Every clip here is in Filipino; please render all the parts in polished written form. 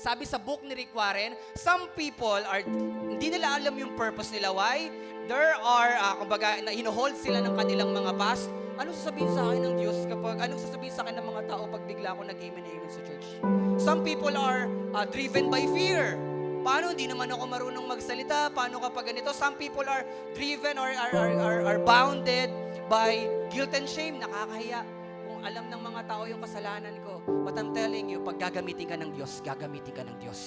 Sabi sa book ni Rick Warren, some people are, hindi nila alam yung purpose nila. Why? There are, kumbaga, hinohold sila ng kanilang mga past. Anong sasabihin sa akin ng Diyos anong sasabihin sa akin ng mga tao pag bigla ako nag-amen sa church? Some people are driven by fear. Paano? Hindi naman ako marunong magsalita. Paano kapag ganito? Some people are driven or are bounded by guilt and shame. Nakakahiya. Kung alam ng mga tao yung kasalanan ko. But I'm telling you, pag gagamitin ka ng Diyos, gagamitin ka ng Diyos.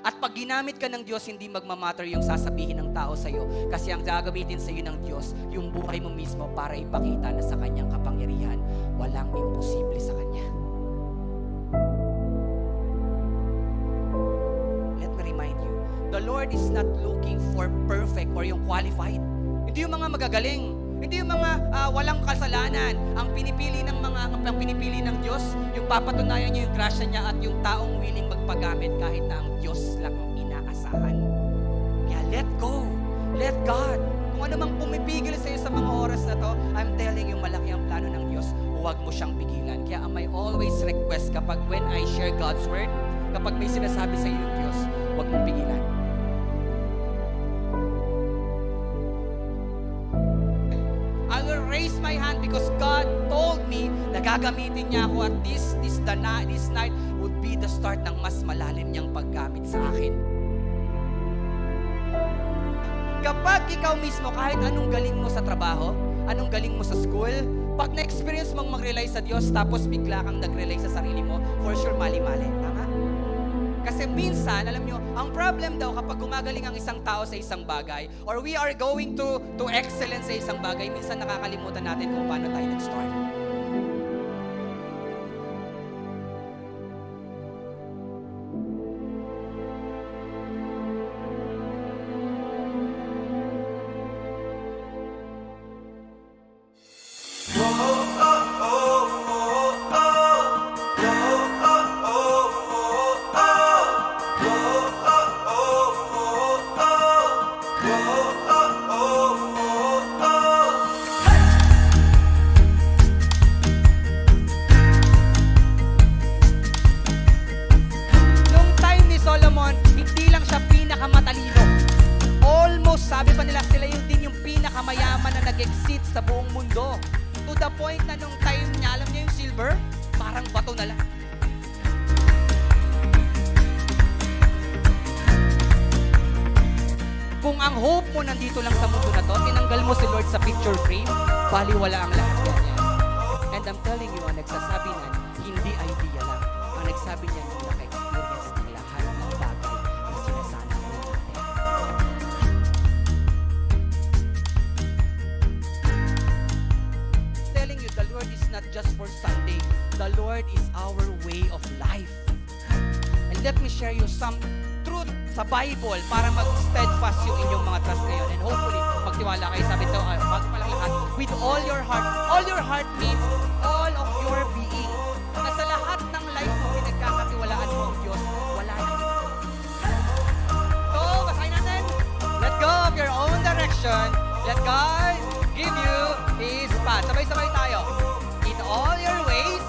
At pag ginamit ka ng Diyos, hindi magmamatter yung sasabihin ng tao sa'yo. Kasi ang gagamitin sa'yo ng Diyos, yung buhay mo mismo para ipakita na sa Kanyang kapangyarihan, walang imposible sa Kanya. Let me remind you, the Lord is not looking for perfect or yung qualified. Hindi yung mga magagaling. Hindi yung mga walang kasalanan. Ang pinipili ng Diyos, yung papatunayan niya yung grasya niya at yung taong willing magpagamit kahit na ang Diyos lang ang inaasahan. Kaya let go. Let God. Kung ano mang pumipigil sa iyo sa mga oras na to, I'm telling you, malaki ang plano ng Diyos. Huwag mo siyang pigilan. Kaya I always request kapag when I share God's Word, kapag may sinasabi sa iyo yung Diyos, huwag mong pigilan. I will raise my hand because God told me na gagamitin niya ako at this night would be the start ng mas malalim niyang paggamit sa akin. Kapag ikaw mismo, kahit anong galing mo sa trabaho, anong galing mo sa school, pag na-experience mong mag-rely sa Diyos tapos bigla kang nag-rely sa sarili mo, for sure mali-mali. Tama? Kasi minsan, alam nyo, ang problem daw kapag gumagaling ang isang tao sa isang bagay or we are going to excellence sa isang bagay, minsan nakakalimutan natin kung paano tayo nag-start. Sabi pa nila, sila yung din yung pinakamayaman na nag-exit sa buong mundo. To the point na nung time niya, alam niya yung silver, parang bato na lang. Kung ang hope mo nandito lang sa mundo na to, tinanggal mo si Lord sa picture frame, baliwala ang lahat yan. And I'm telling you, ang nagsasabi na, hindi idea lang. Ang nagsabi niya nung naka-experience ng lahat ng bagay na sinasana mo natin. The Lord is not just for Sunday. The Lord is our way of life. And let me share you some truth sa Bible para mag-steadfast yung inyong mga trust ngayon. And hopefully, magtiwala kayo. Sabi ito, bago pa lang lahat, with all your heart. All your heart means all of your being. Na sa lahat ng life mo, pinagkakatiwalaan mo ang Diyos, wala nang ito. So, basahin natin. Let go of your own direction. Let God give you His path. Sabay-sabay tayo. In all your ways,